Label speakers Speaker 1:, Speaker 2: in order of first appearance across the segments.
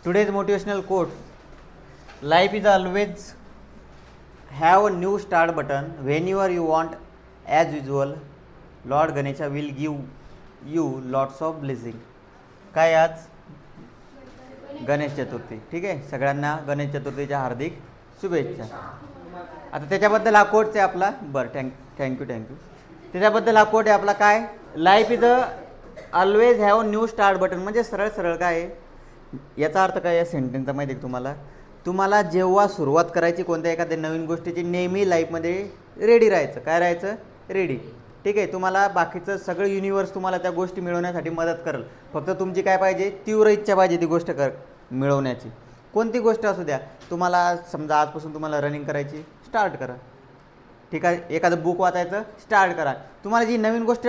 Speaker 1: Today's motivational quote: life is always have a new start button whenever you want. As usual, Lord Ganesha will give you lots of blessing. काय आज गणेश चतुर्थी, ठीक आहे. सगळ्यांना गणेश चतुर्थीच्या हार्दिक शुभेच्छा. आता त्याच्याबद्दल हा कोट आहे आपला. बरं, थँक्यू. त्याच्याबद्दल हा कोट आहे आपला. काय life is always have new start button, म्हणजे सरळ काय आहे याचा अर्थ काय या सेंटेन्सचा माहिती आहे तुम्हाला जेव्हा सुरुवात करायची कोणत्या एखाद्या नवीन गोष्टीची नेहमी लाईफमध्ये रेडी राहायचं. काय राहायचं? रेडी. ठीक आहे. तुम्हाला बाकीचं सगळं युनिवर्स तुम्हाला त्या गोष्टी मिळवण्यासाठी मदत करेल. फक्त तुमची काय पाहिजे? तीव्र इच्छा पाहिजे ती गोष्ट मिळवण्याची. कोणती गोष्ट असू द्या. तुम्हाला समजा आजपासून तुम्हाला रनिंग करायची, स्टार्ट करा. ठीक आहे. एखादं बुक वाचायचं, स्टार्ट करा. तुम्हाला जी नवीन गोष्ट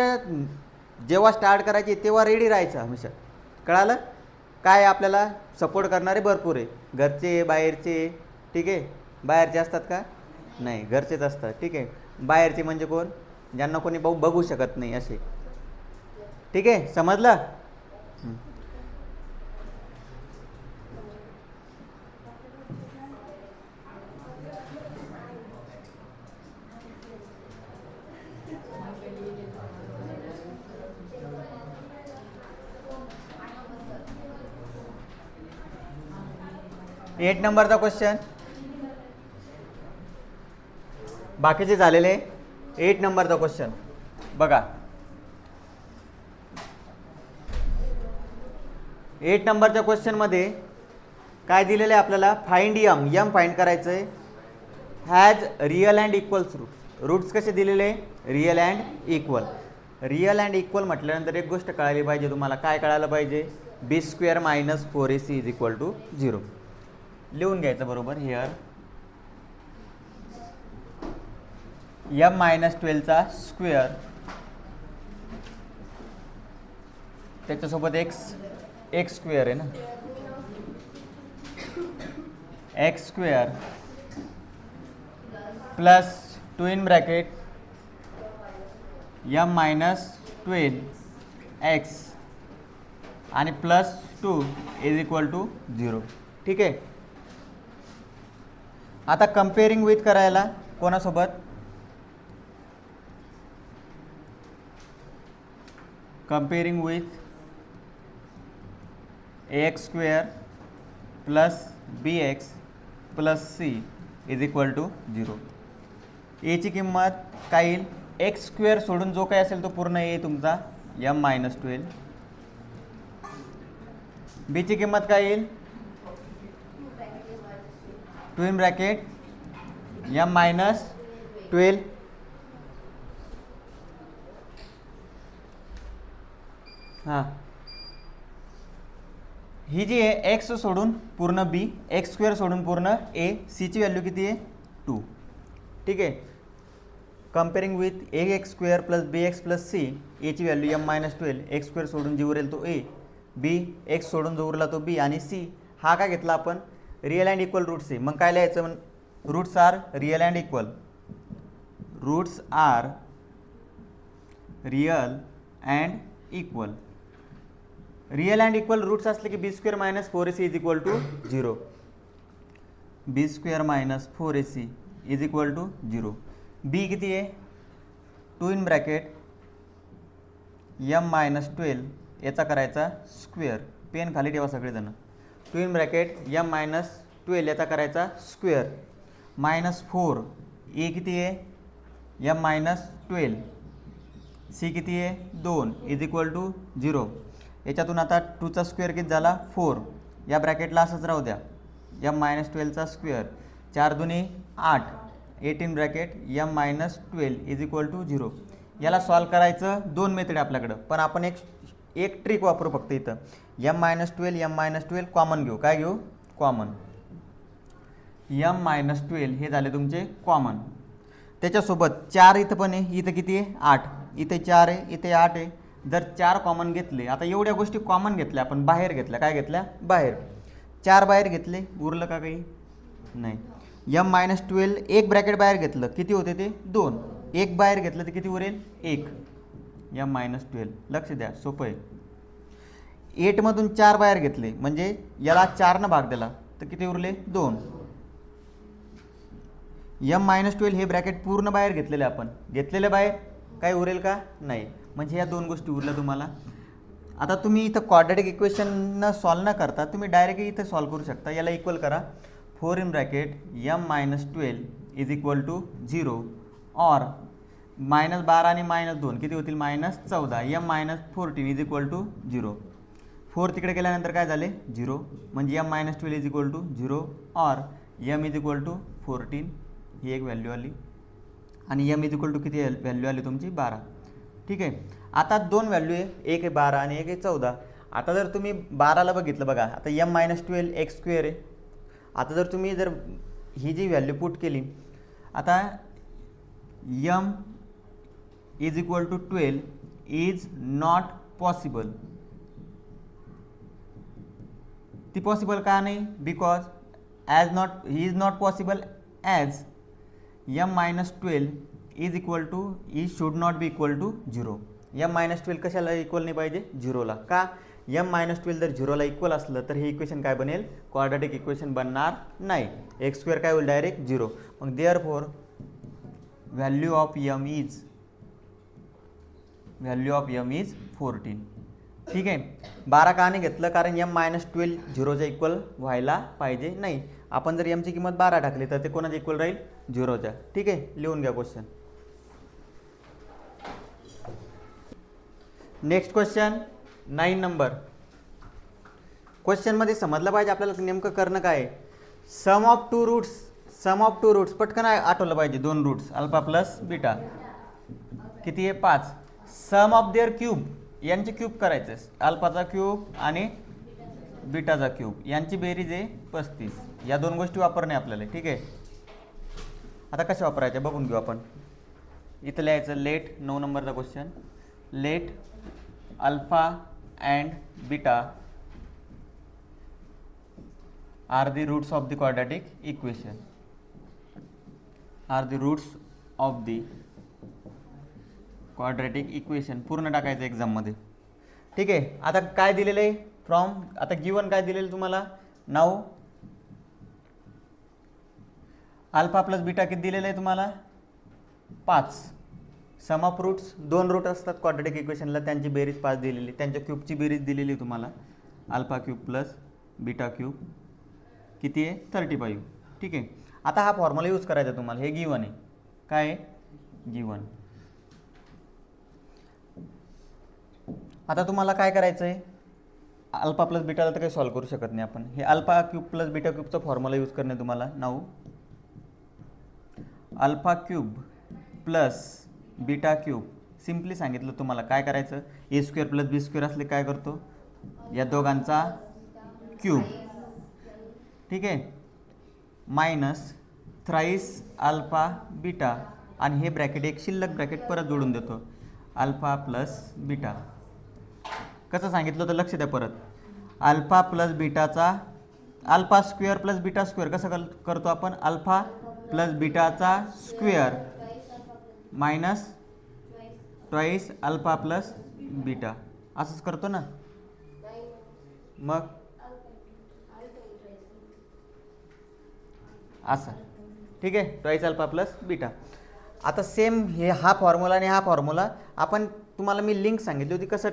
Speaker 1: जेव्हा स्टार्ट करायची तेव्हा रेडी राहायचं हमेशा. कळालं? काय आपल्याला सपोर्ट करणारे भरपूर आहे, घरचे बाहेरचे. ठीक आहे. बाहेरचे असतात का? नाही, घरचेच असतात. ठीक आहे. बाहेरचे म्हणजे कोण? ज्यांना कोणी बघू शकत नाही असे. ठीक आहे, समजलं? 8 नंबरचा क्वेश्चन. बाकीचे झालेले 8 नंबरचा क्वेश्चन बघा. 8 नंबरच्या क्वेश्चनमध्ये काय दिलेलं आहे आपल्याला? फाइंड यम फाइंड करायचं आहे. Has real and equals roots. Roots कसे दिलेले? Real and equal. Real and equal म्हटल्यानंतर एक गोष्ट कळाली पाहिजे तुम्हाला. काय कळायला पाहिजे? b² - 4ac = 0. लिहून घ्यायचं बरोबर. हिअर m-12 चा स्क्वेअर त्याच्यासोबत x स्क्वेअर आहे ना, x square plus 2 in bracket m-12 x आणि प्लस 2 = 0. ठीक आहे. आता कम्पेअरिंग विथ करायला कोणासोबत? Comparing with ax² plus bx plus c = 0. ची किंमत काय येईल? x² सोडून जो काय असेल तो पूर्ण येईल तुमचा m-12. b ची किंमत काय येईल? 2 इन ब्रॅकेट m-12 हां, ही जी आहे x सोडून पूर्ण b, x² सोडून पूर्ण a, c ची व्हॅल्यू किती आहे? 2. ठीक आहे. Comparing with ax² plus bx plus c, a ची व्हॅल्यू m-12, x² सोडून जी उरेल तो a, b x सोडून जो उरला तो b आणि c. हा काय घेतला आपण? रिअल अँड इक्वल रूट्स आहे. मग काय लिहायचं? Roots are real and equal. Roots are real and equal. Real and equal roots असले की b² - 4ac = 0. b² - 4ac = 0. b किती आहे? 2 इन ब्रॅकेट m-12 याचा करायचा स्क्वेअर. पेन खाली ठेवा सगळेजण. 2 इन ब्रॅकेट m-12 याचा करायचा स्क्वेअर -4. a किती आहे? m-12. c किती आहे? 2 = 0. याच्यातून आता 2 चा स्क्वेअर किती झाला? 4. या ब्रॅकेटला असंच राहू द्या. m-12 चा स्क्वेअर 4 दुनी 8. 8 इन ब्रॅकेट m-12 = 0. याला सॉल्व करायचं 2 मेथड आपल्याकडं, पण आपण एक ट्रिक वापरू फक्त इथं. m-12 कॉमन घेऊ. काय घेऊ? कॉमन. m-12 हे झाले तुमचे कॉमन. त्याच्यासोबत 4 इथं पण आहे. इथं किती आहे? 8. इथे 4 आहे, इथे 8 आहे. जर 4 कॉमन घेतले, आता एवढ्या गोष्टी कॉमन घेतल्या आपण, बाहेर घेतल्या. काय घेतल्या? बाहेर. 4 बाहेर घेतले, उरलं का काही? नाही. m-12 एक ब्रॅकेट बाहेर घेतलं, किती होते ते? 2. एक बाहेर घेतलं तर किती उरेल? 1. m-12. लक्ष द्या, सोपं आहे. 8मधून 4 बाहेर घेतले म्हणजे याला 4 भाग दिला तर किती उरले 2. m-12 हे ब्रॅकेट पूर्ण बाहेर घेतलेले आपण घेतलेले बाहेर काय उरेल का नाही म्हणजे या 2 गोष्टी उरल्या तुम्हाला. आता तुम्ही इथं क्वाड्रॅटिक इक्वेशन सॉल्व न करता तुम्ही डायरेक्ट इथं सॉल्व करू शकता. याला इक्वल करा 4 in bracket m-12 is equal to 0 और -12 आणि -2 किती होतील -14 m-14 इज इक्वल टू 0. 4 तिकडे गेल्यानंतर काय झाले 0 म्हणजे m-12 इज इक्वल टू 0 और m इज इक्वल टू 14 ही एक व्हॅल्यू आली आणि m इज इक्वल टू किती व्हॅल्यू आली तुमची 12. ठीक आहे. आता 2 व्हॅल्यू आहे एक आहे 12 आणि एक आहे 14. आता जर तुम्ही 12ला बघितलं बघा आता m-12 x² आहे. आता जर तुम्ही जर ही जी व्हॅल्यू पुट केली आता m is equal to 12 is not possible. ती पॉसिबल का नाही because as not he is not possible as m-12 is equal to is should not be equal to 0. m-12 कशाला इक्वल नाही पाहिजे 0ला का m-12 जर 0ला इक्वल असलं तर हे इक्वेशन काय बनेल क्वाड्रॅटिक इक्वेशन बनणार नाही. x² काय होईल डायरेक्ट 0. मग therefore value of m is 14. ठीक आहे. 12 का नाही घेतलं कारण m-12 0च्या इक्वल व्हायला पाहिजे नाही. आपण जर m ची किंमत 12 टाकली तर ते कोणाच्या इक्वल राहील 0च्या. ठीक आहे लिहून घ्या क्वेश्चन. Next question 9 number. क्वेश्चनमध्ये समजलं पाहिजे आपल्याला नेमकं करणं काय आहे. सम ऑफ टू रूट्स पटकन आठवलं पाहिजे 2 रूट्स अल्फा प्लस बीटा किती आहे 5. सम ऑफ देअर क्यूब यांचे क्यूब करायचे अल्फाचा क्यूब आणि बीटाचा क्यूब यांची बेरीज आहे 35. या 2 गोष्टी वापरणे आपल्याला. ठीक आहे. आता कशा वापरायच्या बघून घेऊ आपण. इथं लिहायचं लेट 9 नंबरचा question. Let alpha and beta are the roots of the quadratic equation. Are the roots of the quadratic equation पूर्ण टाकायचं एक्झाममध्ये. ठीक आहे. आता काय दिलेलं आहे फ्रॉम आता गिवन काय दिलेलं तुम्हाला नाव अल्फा प्लस बीटा किती दिलेलं आहे तुम्हाला 5. सम ऑफ रूट्स 2 रूट असतात क्वाड्रॅटिक इक्वेशनला त्यांची बेरीज 5 दिलेली त्यांच्या क्यूबची बेरीज दिलेली आहे तुम्हाला alpha cube plus beta cube किती आहे 35. ठीक आहे. आता हा फॉर्म्युला यूज करायचा तुम्हाला. हे गिवन आहे काय आहे गिवन. आता तुम्हाला काय करायचं आहे अल्फा प्लस बीटाला तर काही सॉल्व करू शकत नाही आपण. हे अल्फा क्यूब प्लस बीटा क्यूबचा फॉर्म्युला यूज करणे तुम्हाला नाव alpha cube plus beta cube. Simply सांगितलं तुम्हाला काय करायचं a² प्लस b² असले काय करतो या दोघांचा क्यूब. ठीक आहे मायनस थ्राईस अल्फा बीटा आणि हे ब्रॅकेट एक शिल्लक ब्रॅकेट परत जोडून देतो अल्फा प्लस बीटा. कसं सांगितलं होतं लक्ष द्या परत. अल्फा प्लस बीटाचा alpha square plus beta square कसं करतो आपण अल्फा प्लस बीटाचा square minus twice alpha plus beta असंच करतो ना. मग असं ठीक आहे ट्वाईस अल्फा प्लस बीटा. आता सेम हे हा फॉर्म्युला आणि हा फॉर्म्युला आपण तुम्हाला मी लिंक सांगितली होती कसं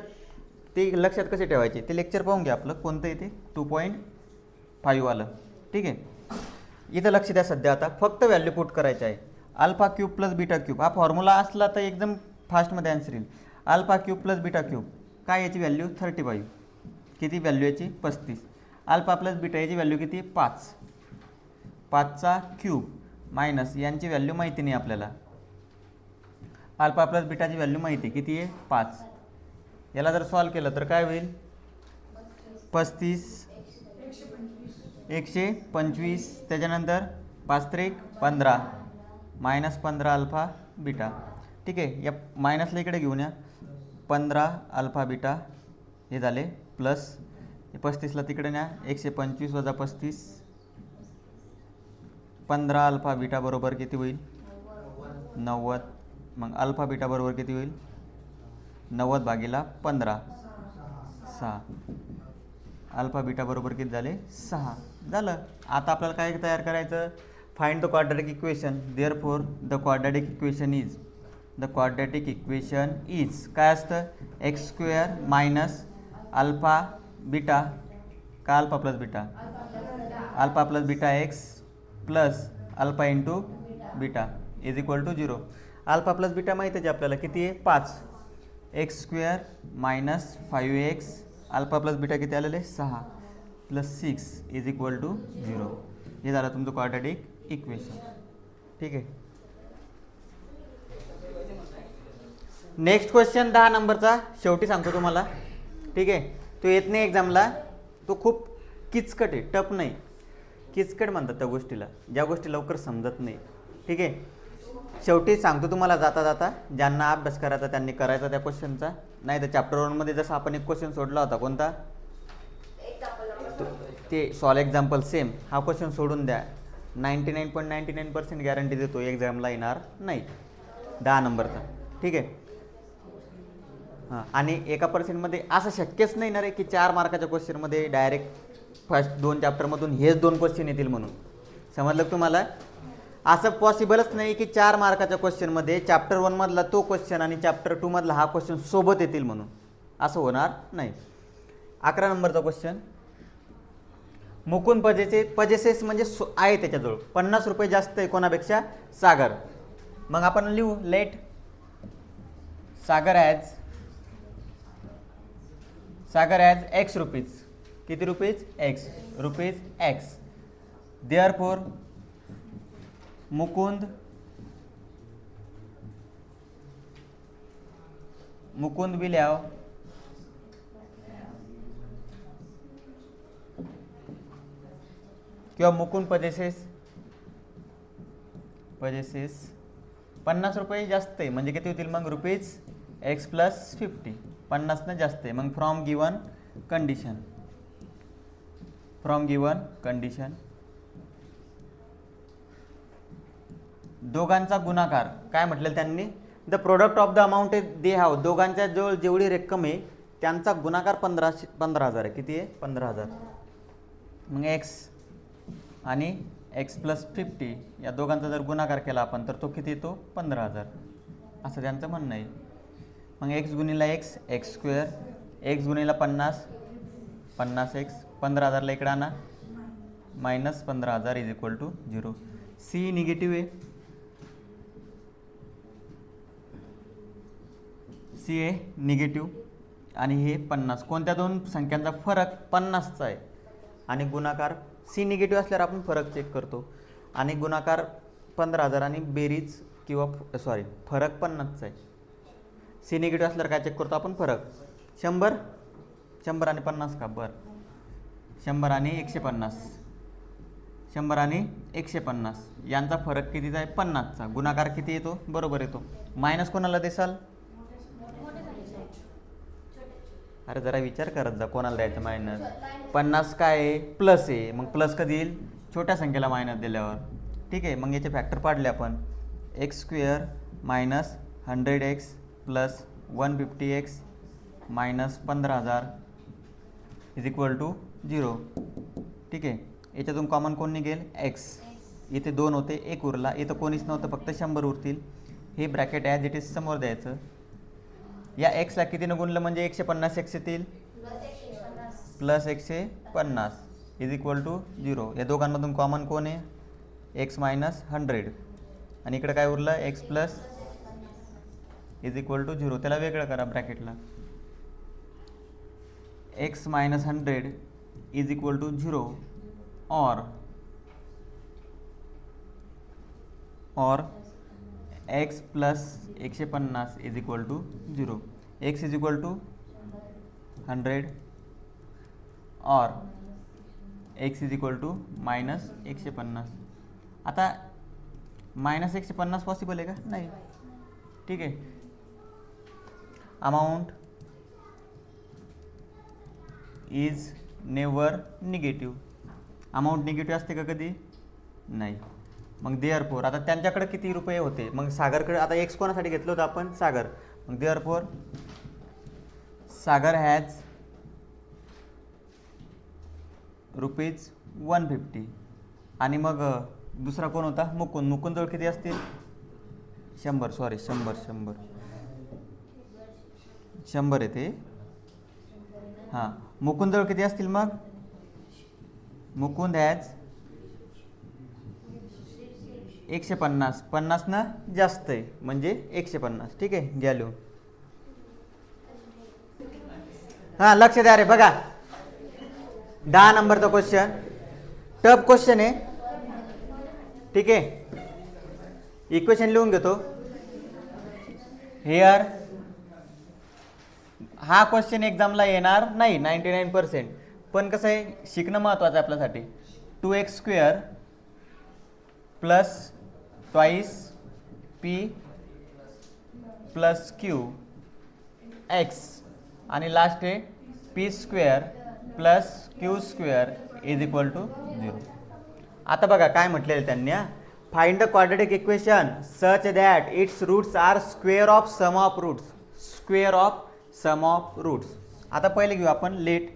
Speaker 1: ते लक्षात कसे ठेवायचे ते लेक्चर पाहून घ्या आपलं कोणतं येते 2.5 वालं. ठीक आहे. इथं लक्ष द्या सध्या आता फक्त व्हॅल्यू पुट करायचे आहे. Alpha cube plus beta cube हा फॉर्म्युला असला तर एकदम फास्टमध्ये आन्सर येईल. Alpha cube plus beta cube काय याची व्हॅल्यू 35 किती व्हॅल्यू याची 35. अल्फा प्लस बीटा याची व्हॅल्यू किती 5. 5चा क्यूब मायनस यांची व्हॅल्यू माहिती नाही आपल्याला. अल्फा प्लस बीटाची व्हॅल्यू माहिती किती आहे 5. याला जर सॉल्व केलं तर काय होईल 35 125 त्याच्यानंतर 5 त्रिक 15 मायनस 15 अल्फा बीटा. ठीक आहे. या मायनसला इकडे घेऊन या 15 अल्फा बीटा हे झाले प्लस 35ला तिकडे न्या 125 वजा 35 15 अल्फा बीटा बरोबर किती होईल 90. मग अल्फा बीटा बरोबर किती होईल 90 भागीला 15 6 अल्फा बीटा बरोबर किती झाले 6 झालं. आता आपल्याला काय तयार करायचं, find the quadratic equation. Therefore the quadratic equation is काय असतं, x square minus alpha beta का alpha plus beta x plus alpha into beta is equal to 0. Alpha plus beta माहिती आहे आपल्याला किती आहे 5. X square minus 5x alpha plus beta किती आलेले 6 प्लस 6 इज इक्वल टू 0. हे झालं तुमचं क्वाड्रॅटिक इक्वेशन. ठीक आहे. नेक्स्ट क्वेश्चन 10 नंबरचा शेवटी सांगतो तुम्हाला. ठीक आहे. तो येत नाही एक्झामला, तो खूप किचकट आहे, टफ नाही, किचकट म्हणतात त्या गोष्टीला, ज्या गोष्टी लवकर समजत नाही. ठीक आहे. शेवटी सांगतो तुम्हाला जाता जाता, ज्यांना अभ्यास करायचा त्यांनी करायचा त्या क्वेश्चनचा. नाही तर चॅप्टर 1 मध्ये जसं आपण एक क्वेश्चन सोडला होता, कोणता ते सॉल्व एक्झाम्पल सेम, हा क्वेश्चन सोडून द्या. 99.99% गॅरंटी देतो एक्झामला येणार नाही 10 नंबरचा. ठीक आहे. हां, आणि 1% असं शक्यच नाही ना रे की 4 मार्काच्या क्वेश्चनमध्ये डायरेक्ट फर्स्ट 2 चॅप्टरमधून हेच 2 क्वेश्चन येतील म्हणून. समजलं तुम्हाला? असं पॉसिबलच नाही की 4 मार्काच्या क्वेश्चनमध्ये चॅप्टर 1 मधला तो क्वेश्चन आणि चॅप्टर 2 मधला हा क्वेश्चन सोबत येतील म्हणून, असं होणार नाही. 11 नंबरचा क्वेश्चन, मुकुंद पजेसेस म्हणजे आहे त्याच्याजवळ 50 रुपये जास्त आहे कोणापेक्षा, सागर. मग आपण लिहू लेट सागर ॲज एक्स रुपीज. किती rupees? X rupees x. Therefore Mukund will have किंवा मुकुंद पजेसेस 50 रुपये जास्त आहे म्हणजे किती होतील मग रुपीज एक्स प्लस 50. 50 न जास्त आहे मग फ्रॉम गिवन कंडिशन दोघांचा गुणाकार काय म्हटलं त्यांनी, the product of the amount they have. दोघांच्या जवळ जेवढी रक्कम आहे त्यांचा गुणाकार 15,000 आहे. किती आहे? 15,000. मग एक्स आणि एक्स प्लस 50 या दोघांचा जर गुणाकार केला आपण तर तो किती येतो? 15,000 असं त्यांचं म्हणणं आहे. मग एक्स गुणिला एक्स एक्स स्क्वेअर, एक्स गुणिला 50 एक्स, 15,000ला इकडे आणा minus 15,000 is equal to 0. C negative आहे, सी आहे निगेटिव्ह आणि हे 50. कोणत्या दोन संख्यांचा फरक 50चा आहे आणि गुणाकार सी निगेटिव्ह असल्यावर आपण फरक चेक करतो आणि गुणाकार 15,000 आणि बेरीज किंवा फरक 50चा आहे. सी निगेटिव्ह असल्यावर काय चेक करतो आपण? फरक 100 आणि 50 का? बरं 100 आणि 150, 100 आणि 150 यांचा फरक कितीचा आहे? 50चा. गुणाकार किती येतो? बरोबर येतो. मायनस कोणाला देसाल? अरे जरा विचार करत जा कोणाला द्यायचं मायनस. 50 काय आहे? प्लस आहे. मग प्लस कधी येईल? छोट्या संख्येला मायनस दिल्यावर. ठीक आहे. मग याचे फॅक्टर पाडले आपण. X square minus 100x plus 150x minus 15,000 is equal to 0. ठीक आहे. याच्यातून कॉमन कोण निघेल? एक्स. इथे 2 होते, 1 उरला. इथं कोणीच नव्हतं, फक्त 100 उरतील. हे ब्रॅकेट ॲज इट इज समोर द्यायचं. या एक्सला कितीनं गुणलं म्हणजे 150 एक्स येतील प्लस 150 इज इक्वल टू 0. या दोघांमधून कॉमन कोण आहे? एक्स मायनस 100 आणि इकडे काय उरलं? X plus is equal to 0. त्याला वेगळं करा ब्रॅकेटला. X minus 100 is equal to 0 और x plus 150 is equal to 0. X is equal to 100 और x is equal to minus 150. आता मायनस 150 पॉसिबल आहे का? नाही. ठीक आहे. Amount is never negative. Amount negative असते का कधी? नाही. मग देअरफॉर आता त्यांच्याकडे किती रुपये होते? मग सागरकडे आता एक्स कोणासाठी घेतलं होतं आपण? सागर. मग देअरफॉर सागर हॅज ₹150. आणि मग दुसरा कोण होता? मुकुंद. मुकुंदजवळ किती असतील? 100. सॉरी 100 येते. हां, मुकुंदजवळ किती असतील मग? मुकुंद हॅज 150. 50 ना जास्त आहे म्हणजे 150. ठीक आहे, घ्या लिहून. हां, लक्ष द्या रे. बघा 10 नंबरचा क्वेश्चन, टफ क्वेश्चन आहे. ठीक आहे, इक्वेशन लिहून घेतो. हेअर हा क्वेश्चन एक्झामला येणार नाही 99%, पण कसं आहे, शिकणं महत्त्वाचं आहे आपल्यासाठी. 2x² plus twice p plus q x आणि लास्ट आहे p² plus q² is equal to 0. आता बघा काय म्हटलेलं त्यांनी. Find the quadratic equation such that its roots are square of sum of roots. Square of sum of roots. आता पहिले घेऊ आपण let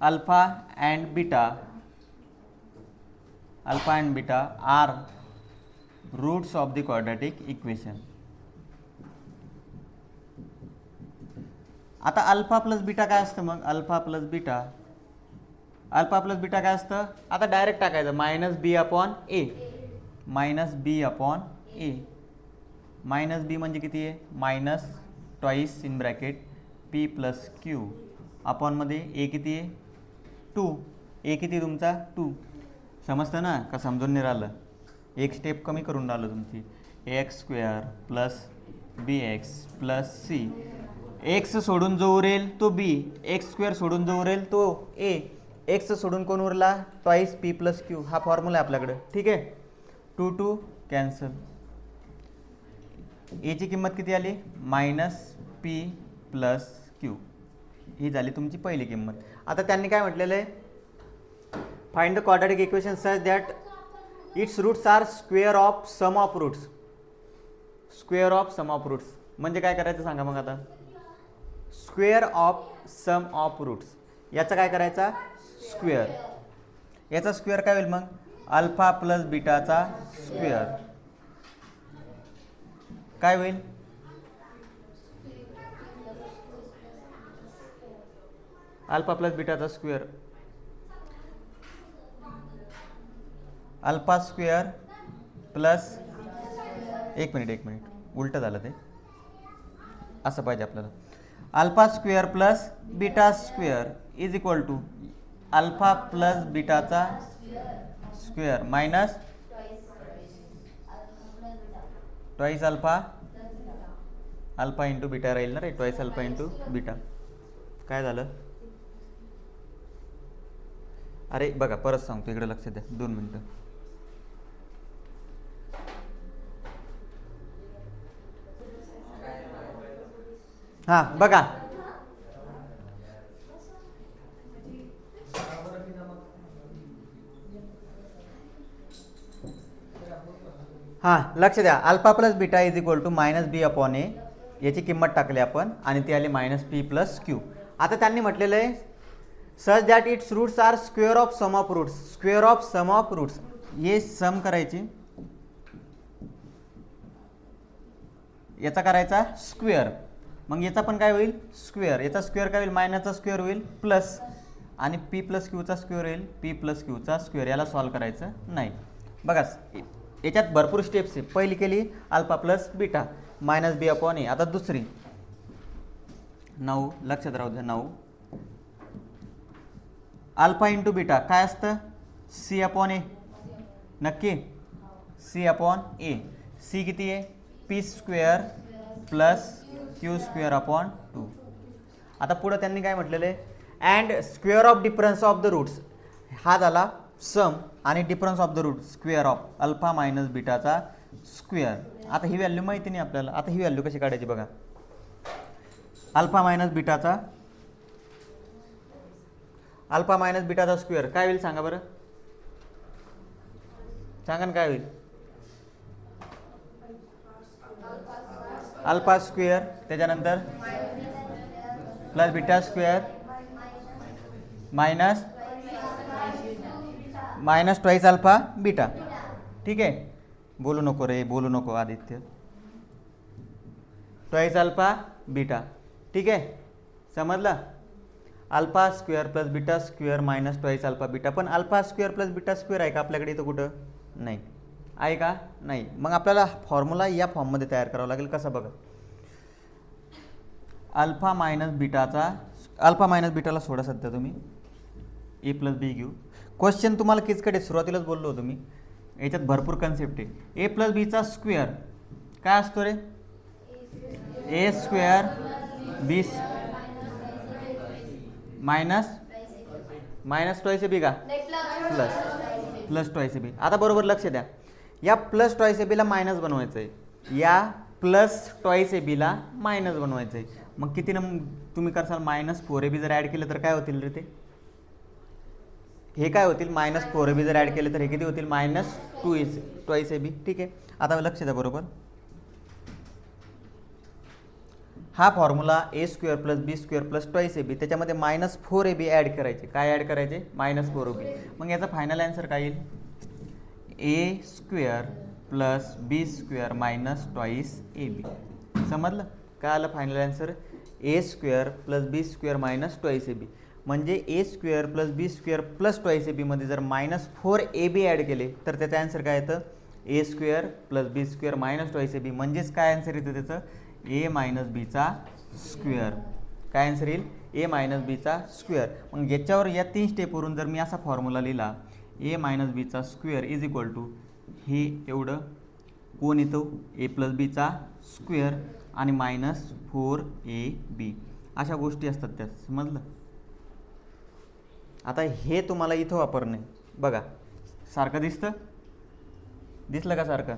Speaker 1: alpha and beta are roots of the quadratic equation. आता अल्फा प्लस बीटा काय असतं मग? Alpha plus beta काय असतं? आता डायरेक्ट टाकायचं -b/a. -b म्हणजे किती आहे? Minus twice in bracket p plus q upon मध्ये a किती आहे? 2. a किती तुमचा? 2. समजतं ना का? समजून नाही राहिलं, एक स्टेप कमी करून राहिलं तुमची. ax² plus bx plus c. x सोडून जो उरेल तो b, x² सोडून जो उरेल तो a. x सोडून कोण उरला? Twice p plus q. हा फॉर्म्युला आहे आपल्याकडे. ठीक आहे, 2 कॅन्सल. a ची किंमत किती आली? -p plus q. ही झाली तुमची पहिली किंमत. आता त्यांनी काय म्हटलेलं आहे? Find the quadratic equation such that its roots are square of sum of roots. Square of sum of roots म्हणजे काय करायचं सांगा मग आता? Square of sum of roots याचा काय करायचा? स्क्वेअर. याचा स्क्वेअर काय होईल मग? अल्फा प्लस बीटाचा स्क्वेअर. काय होईल? अल्फा प्लस बीटाचा स्क्वेअर. अल्फा स्क्वेअर प्लस एक मिनिट उलटं झालं ते, असं पाहिजे आपल्याला. Alpha square plus beta square is equal to alpha plus बीटाचा square minus twice alpha into beta राहील ना रे. Twice alpha into beta. काय झालं? अरे बघा परत सांगतो, इकडे लक्ष द्या 2 मिनटं. हां बघा, हां लक्ष द्या. Alpha plus beta is equal to -b/a. याची किंमत टाकली आपण आणि ती आली -p प्लस q. आता त्यांनी म्हटलेलं आहे such that its roots are square of sum of roots. Square of sum of roots हे सम करायची, याचा करायचा स्क्वेअर. मग याचा पण काय होईल? स्क्वेअर. याचा स्क्वेअर काय होईल? मायनसचा स्क्वेअर होईल प्लस आणि p प्लस क्यूचा स्क्वेअर होईल p प्लस क्यूचा स्क्वेअर. याला सॉल्व करायचं नाही. बघा याच्यात भरपूर स्टेप्स आहे. पहिली केली अल्फा प्लस बीटा -b/a. आता दुसरी 9 लक्षात राहू द्या. 9 अल्फा इंटू बीटा काय असतं? c/a. नक्की c/a. c किती आहे? p² plus q² 2. आता पुढं त्यांनी काय म्हटलेलं आहे? And square of difference of the roots. हा झाला सम आणि difference of the root square of alpha minus बीटाचा स्क्वेअर. आता ही व्हॅल्यू माहिती नाही आपल्याला. आता ही व्हॅल्यू कशी काढायची बघा. अल्फा मायनस बीटाचा स्क्वेअर काय होईल सांगा बरं? सांगा ना काय होईल? अल्फा स्क्वेअर त्याच्यानंतर plus beta square minus twice alpha beta. ठीक आहे, बोलू नको रे, बोलू नको आदित्य. Twice alpha beta. ठीक आहे, समजलं. Alpha square plus beta square minus twice alpha beta. पण alpha square plus beta square आहे का आपल्याकडे इथं? कुठं नाही आहे का? नाही. मग आपल्याला फॉर्म्युला या फॉर्ममध्ये तयार करावा लागेल. कसा बघा, अल्फा मायनस बीटाला सोडा सध्या तुम्ही, ए प्लस बी घेऊ. क्वेश्चन तुम्हाला किचकडे सुरुवातीलाच बोललो होतो मी, याच्यात भरपूर कन्सेप्ट आहे. ए प्लस बीचा स्क्वेअर काय असतो रे? A square B minus twice A B का? प्लस ट्वाईस ए बी. आता बरोबर लक्ष द्या, या प्लस ट्वाईस ए बीला मायनस बनवायचं आहे, या प्लस ट्वाईस ए बीला मायनस बनवायचं आहे. मग किती तुम्ही करसाल? मायनस 4ab जर ॲड केलं तर काय होतील रे ते? हे काय होतील? मायनस 4ab जर ॲड केले तर हे किती होतील? मायनस ट्वाईस ए बी. ठीक आहे, आता लक्ष द्या बरोबर. हा formula a square plus B square plus twice A b, त्याच्यामध्ये मायनस 4ab ॲड करायचे. काय ॲड करायचे? Minus 4ab. मग याचा फायनल आन्सर काय येईल? A square plus B square minus twice A B. समजलं? काय आलं final answer? A square plus B square minus twice A B. म्हणजे A square plus B square plus twice A बीमध्ये जर मायनस 4ab ॲड केले तर त्याचं answer काय येतं? A square plus B square minus twice A B. म्हणजेच काय आन्सर येतं त्याचं? ए मायनस बीचा स्क्वेअर. काय आन्सर येईल? ए मायनस बीचा स्क्वेअर. मग याच्यावर या 3 स्टेपवरून जर मी असा फॉर्म्युला लिहिला, ए मायनस बीचा स्क्वेअर इज इक्वल टू हे एवढं कोण येतो? ए प्लस बीचा स्क्वेअर आणि मायनस 4ab. अशा गोष्टी असतात त्यात. समजलं? आता हे तुम्हाला इथं वापरणे बघा, सारखं दिसलं का सारखं?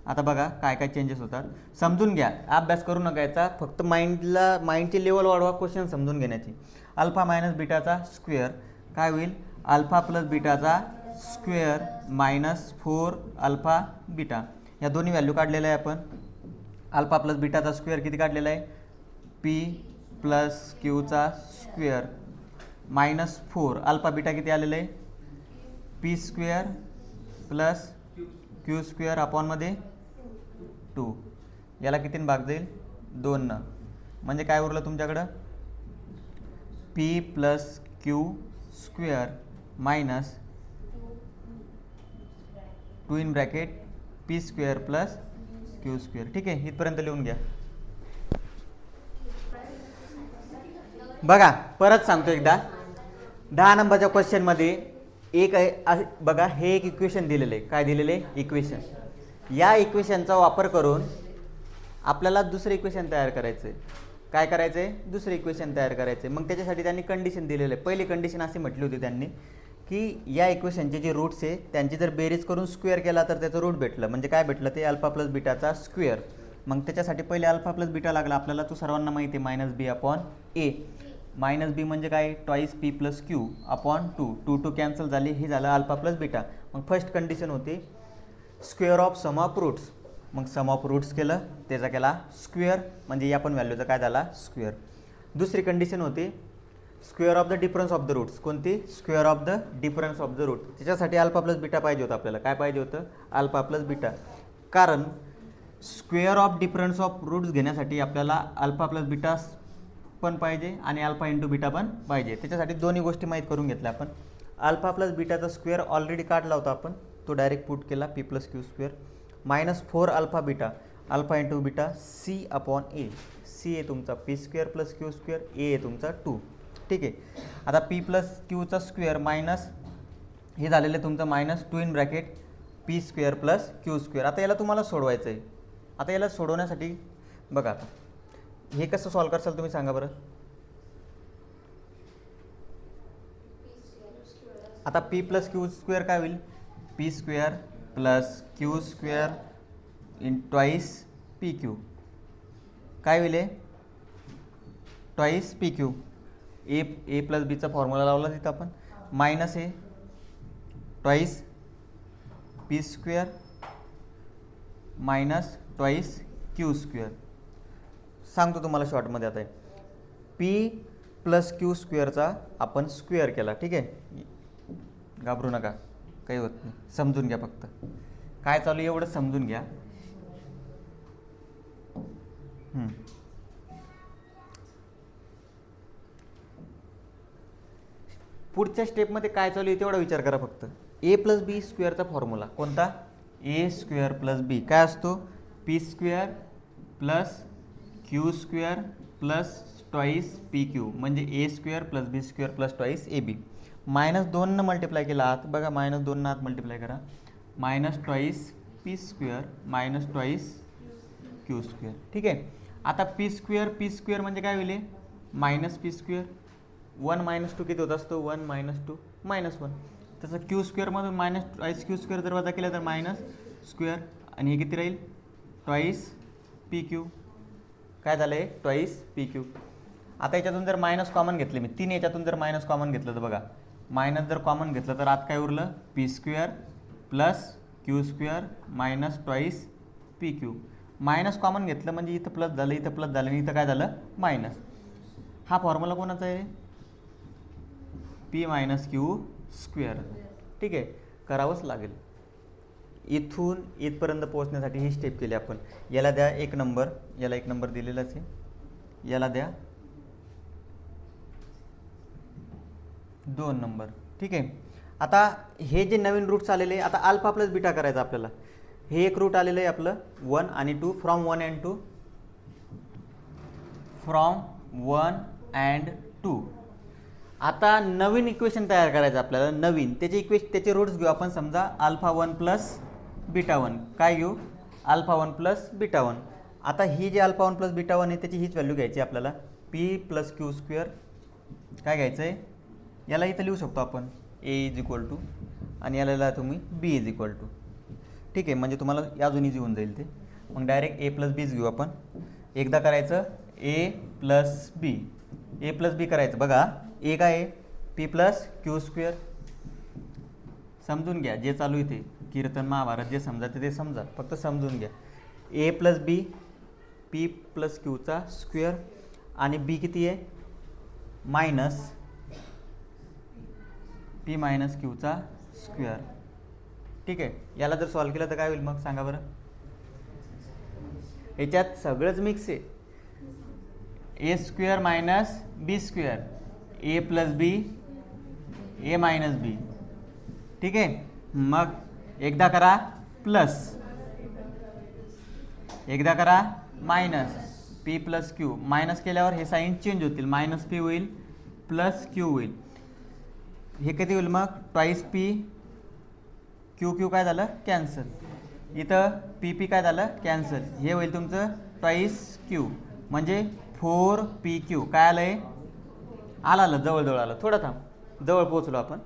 Speaker 1: आता बघा काय काय चेंजेस होतात, समजून घ्या. अभ्यास करू नका याचा, फक्त माइंडची लेवल वाढवा क्वेश्चन समजून घेण्याची. अल्फा मायनस बीटाचा स्क्वेअर काय होईल? अल्फा प्लस बीटाचा स्क्वेअर मायनस 4 अल्फा बीटा. या दोन्ही व्हॅल्यू काढलेल्या आहे आपण. अल्फा प्लस बीटाचा स्क्वेअर किती काढलेला आहे? पी प्लस क्यूचा स्क्वेअर मायनस 4 अल्फा बीटा किती आलेलं आहे? P square plus Q square अपॉनमध्ये 2. याला कितीने भाग जाईल? 2 म्हणजे काय उरलं तुमच्याकडं? P plus Q square minus 2 in bracket P square plus Q square. ठीक आहे, इथपर्यंत लिहून घ्या. बघा परत सांगतो एकदा, 10 नंबरच्या क्वेश्चनमध्ये एक आहे बघा, हे एक इक्वेशन दिलेलं आहे. काय दिलेलं आहे? इक्वेशन. या इक्वेशनचा वापर करून आपल्याला दुसरं इक्वेशन तयार करायचं आहे. काय करायचं आहे? दुसरं इक्वेशन तयार करायचं आहे. मग त्याच्यासाठी त्यांनी कंडिशन दिलेलं आहे. पहिली कंडिशन अशी म्हटली होती त्यांनी की या इक्वेशनचे जे रूट्स आहे त्यांची जर बेरीज करून स्क्वेअर केला तर त्याचं रूट भेटलं. म्हणजे काय भेटलं? ते अल्फा प्लस बीटाचा स्क्वेअर. मग त्याच्यासाठी पहिले अल्फा प्लस बीटा लागला आपल्याला. तो सर्वांना माहिती आहे, minus b upon a. Minus b म्हणजे काय? Twice p plus q upon 2 cancel झाली. हे झालं अल्फा प्लस बीटा. मग फर्स्ट कंडिशन होती square of sum of roots. मग सम ऑफ रूट्स केलं, त्याचा केला स्क्वेअर, म्हणजे या पण व्हॅल्यूचा काय झाला? स्क्वेअर. दुसरी कंडिशन होती square of the difference of the roots. कोणती? Square of the difference of the root. त्याच्यासाठी अल्फा प्लस बीटा पाहिजे होतं आपल्याला. काय पाहिजे होतं? Alpha plus beta. कारण square of difference of roots घेण्यासाठी आपल्याला अल्फा प्लस बीटा पण पाहिजे आणि अल्फा इंटू बीटा पण पाहिजे. त्याच्यासाठी दोन्ही गोष्टी माहीत करून घेतल्या आपण. अल्फा प्लस बीटाचा स्क्वेअर ऑलरेडी काढला होता आपण, तो डायरेक्ट पुट केला P plus Q square minus 4 alpha beta. Alpha into beta C upon A. C आहे तुमचा P square plus Q square, A आहे तुमचा 2. ठीक आहे, आता पी प्लस क्यूचा स्क्वेअर मायनस हे झालेलं आहे तुमचं minus 2 in bracket P square plus Q square. आता याला तुम्हाला सोडवायचं आहे. आता याला सोडवण्यासाठी बघा आता हे कसं सॉल्व करसाल तुम्ही सांगा बरं. आता पी प्लस क्यू स्क्वेअर काय होईल? P square plus Q square in twice P Q. काय होईल? Twice P Q. A plus बीचा फॉर्म्युला लावला तिथं आपण. Minus A twice P square minus twice Q square. सांगतो तुम्हाला शॉर्टमध्ये. आता पी प्लस क्यू स्क्वेअरचा आपण स्क्वेअर केला. ठीक आहे, घाबरू नका, काही होत नाही, समजून घ्या, फक्त काय चालू आहे एवढं समजून घ्या. पुढच्या स्टेपमध्ये काय चालू आहे तेवढा विचार करा फक्त. ए प्लस बी स्क्वेअरचा फॉर्म्युला कोणता? ए स्क्वेअर प्लस बी काय असतो? P square plus Q square plus twice P Q, म्हणजे A square plus B square plus twice A B. -2 multiply केला आत बघा, -2 आत मल्टिप्लाय करा, -twice P square minus twice Q square. ठीक आहे, आता पी स्क्वेअर म्हणजे काय होईल? Minus P square. 1 - 2 किती होत असतो? 1 - 2 -1. तसं क्यू स्क्वेअरमधून -ट्वाईस क्यू स्क्वेअर जर वजा केलं तर मायनस स्क्वेअर, आणि हे किती राहील? Twice P Q. काय झालं आहे? Twice P Q. आता याच्यातून जर मायनस कॉमन घेतले मी, 3 याच्यातून जर मायनस कॉमन घेतलं तर बघा, मायनस जर कॉमन घेतलं तर आत काय उरलं? P square plus Q square minus twice P Q. Minus common घेतलं म्हणजे इथं प्लस झालं, इथं प्लस झालं, आणि इथं काय झालं? मायनस. हा फॉर्म्युला कोणाचा आहे? P minus Q square. ठीक आहे, करावंच लागेल. इथून इथपर्यंत पोहोचण्यासाठी ही स्टेप केली आपण. याला द्या 1 नंबर, याला 1 नंबर दिलेलाच आहे, याला द्या 2 नंबर. ठीक आहे, आता हे जे नवीन रूट्स आलेले, आता अल्फा प्लस बीटा करायचं आपल्याला. हे एक रूट आलेलं आहे आपलं 1 आणि 2, फ्रॉम 1 and 2, फ्रॉम 1 and 2. आता नवीन इक्वेशन तयार करायचं आपल्याला, नवीन त्याचे रूट्स घेऊ आपण. समजा अल्फा 1 प्लस बीटा 1. काय घेऊ? Alpha 1 plus beta 1. आता ही जी अल्फा 1 प्लस बीटा 1 आहे त्याची हीच व्हॅल्यू घ्यायची आपल्याला, पी प्लस क्यू स्क्वेअर. काय घ्यायचं आहे? याला इथं लिहू शकतो आपण ए इज इक्वल टू, आणि याला तुम्ही बी इज इक्वल टू. ठीक आहे, म्हणजे तुम्हाला अजून इझी होऊन जाईल ते. मग डायरेक्ट ए प्लस बीच घेऊ आपण. एकदा करायचं ए प्लस बी, ए प्लस बी करायचं. बघा ए काय आहे? P plus Q square. समजून घ्या, जे चालू आहे ते कीर्तन महाभारत जे समजायचं ते समजा, फक्त समजून घ्या. A plus B, P plus क्यूचा स्क्वेअर, आणि बी किती आहे? मायनस पी मायनस क्यूचा स्क्वेअर. ठीक आहे, याला जर सॉल्व केलं तर काय होईल मग सांगा बरं? याच्यात सगळंच मिक्स आहे. ए स्क्वेअर मायनस बी स्क्वेअर, ए प्लस बी, ए मायनस बी. ठीक आहे, मग एकदा करा प्लस, एकदा करा minus, P plus Q. Minus केल्यावर हे साईन चेंज होतील, मायनस पी होईल प्लस क्यू होईल. हे किती होईल मग? ट्वाईस पी क्यू क्यू काय झालं? कॅन्सल. इथं पी पी काय झालं? कॅन्सल. हे होईल तुमचं ट्वाईस क्यू, म्हणजे 4 पी क्यू. काय आलं आहे? आलं जवळजवळ आलं, थोडं थांब, जवळ पोहोचलो आपण.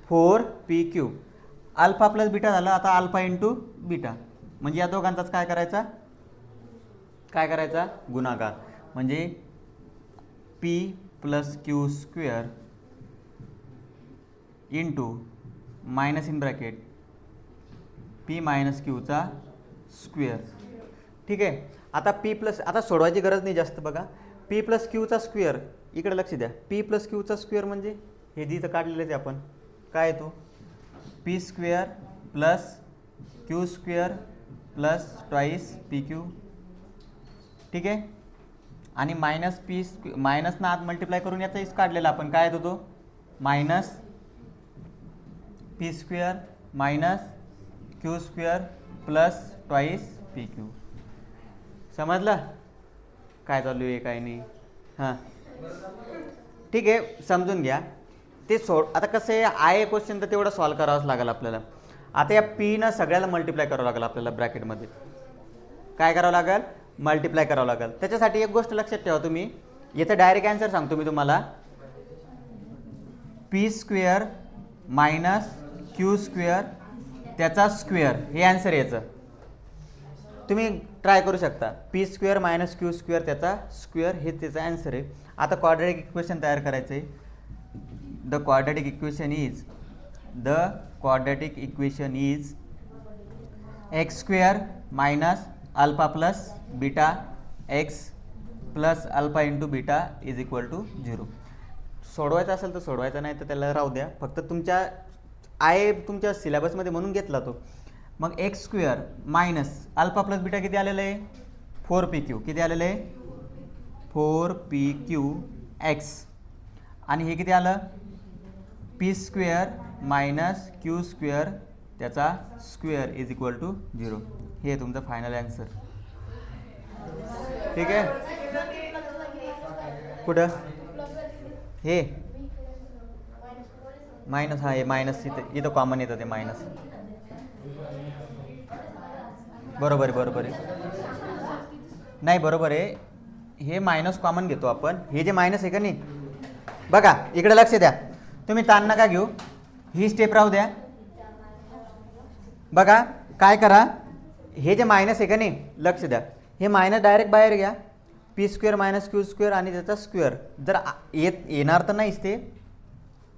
Speaker 1: 4 P Q. Alpha plus beta झालं, आता अल्फा इंटू बीटा, म्हणजे या दोघांचाच काय करायचा? काय करायचा? गुणाकार. म्हणजे P plus Q square into minus in bracket P minus क्यूचा स्क्वेअर. ठीक आहे, आता पी प्लस, आता सोडवायची गरज नाही जास्त. बघा पी प्लस क्यूचा स्क्वेअर, इकडे लक्ष द्या. पी प्लस क्यूचा स्क्वेअर म्हणजे हे जिथं काढलेलं आहे आपण, काय येतो? P square plus Q square plus twice P Q. ठीक आहे, आणि मायनस पी मायनसनं आत मल्टिप्लाय करून याचा इस काढलेला आपण, काय येतो तो? Minus P square minus Q square plus twice P Q. समजलं काय चालू आहे काय नाही? हां ठीक आहे, समजून घ्या ते. आता कसं आहे, आहे क्वेश्चन तर तेवढं सॉल्व करावंच लागेल आपल्याला. आता या पीनं सगळ्याला मल्टिप्लाय करावं लागेल आपल्याला, ब्रॅकेटमध्ये काय करावं लागेल? मल्टिप्लाय करावं लागेल. त्याच्यासाठी एक गोष्ट लक्षात ठेवा तुम्ही, याचं डायरेक्ट आन्सर सांगतो मी तुम्हाला. P square minus Q square त्याचा स्क्वेअर, हे आन्सर याचं तुम्ही ट्राय करू शकता. P square minus Q square त्याचा स्क्वेअर, हे त्याचा आन्सर आहे. आता क्वाड्रॅटिक इक्वेशन तयार करायचं आहे. The quadratic equation is x square minus alpha plus beta x plus alpha into beta is equal to 0. सोडवायचं असेल तर सोडवायचं, नाही तर त्याला राहू द्या. फक्त तुमच्या सिलेबसमध्ये म्हणून घेतला तो. मग x square minus alpha plus beta किती आलेलं आहे 4pq. किती आलेलं आहे 4pq एक्स. आणि हे किती आलं P square minus Q square त्याचा स्क्वेअर इज इक्वल टू 0. हे तुमचं फायनल आन्सर. ठीक आहे. कुठं हे मायनस, हा हे मायनस इथं कॉमन येतं ते मायनस. बरोबर आहे, बरोबर आहे. नाही बरोबर आहे, हे मायनस कॉमन घेतो आपण. हे जे मायनस आहे का नाही, बघा इकडे लक्ष द्या. तुम्ही ताण नका घेऊ, ही स्टेप राहू द्या. बघा काय करा, हे जे मायनस आहे का नाही, लक्ष द्या, हे मायनस डायरेक्ट बाहेर घ्या. P square minus Q square आणि त्याचा स्क्वेअर. जर येणार तर नाहीच ते.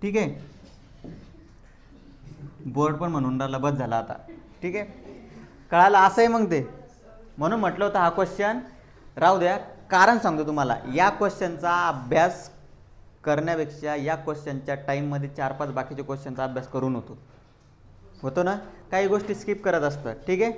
Speaker 1: ठीक आहे. बोर्ड पण म्हणून राहिला, बस झाला आता. ठीक आहे, कळालं असं आहे. मग ते म्हणून म्हटलं होतं हा क्वेश्चन राहू द्या. कारण सांगतो तुम्हाला, या क्वेश्चनचा अभ्यास करण्यापेक्षा या क्वेश्चनच्या टाईममध्ये 4-5 बाकीचे क्वेश्चनचा अभ्यास करून होतो ना. काही गोष्टी स्किप करत असतात. ठीक आहे.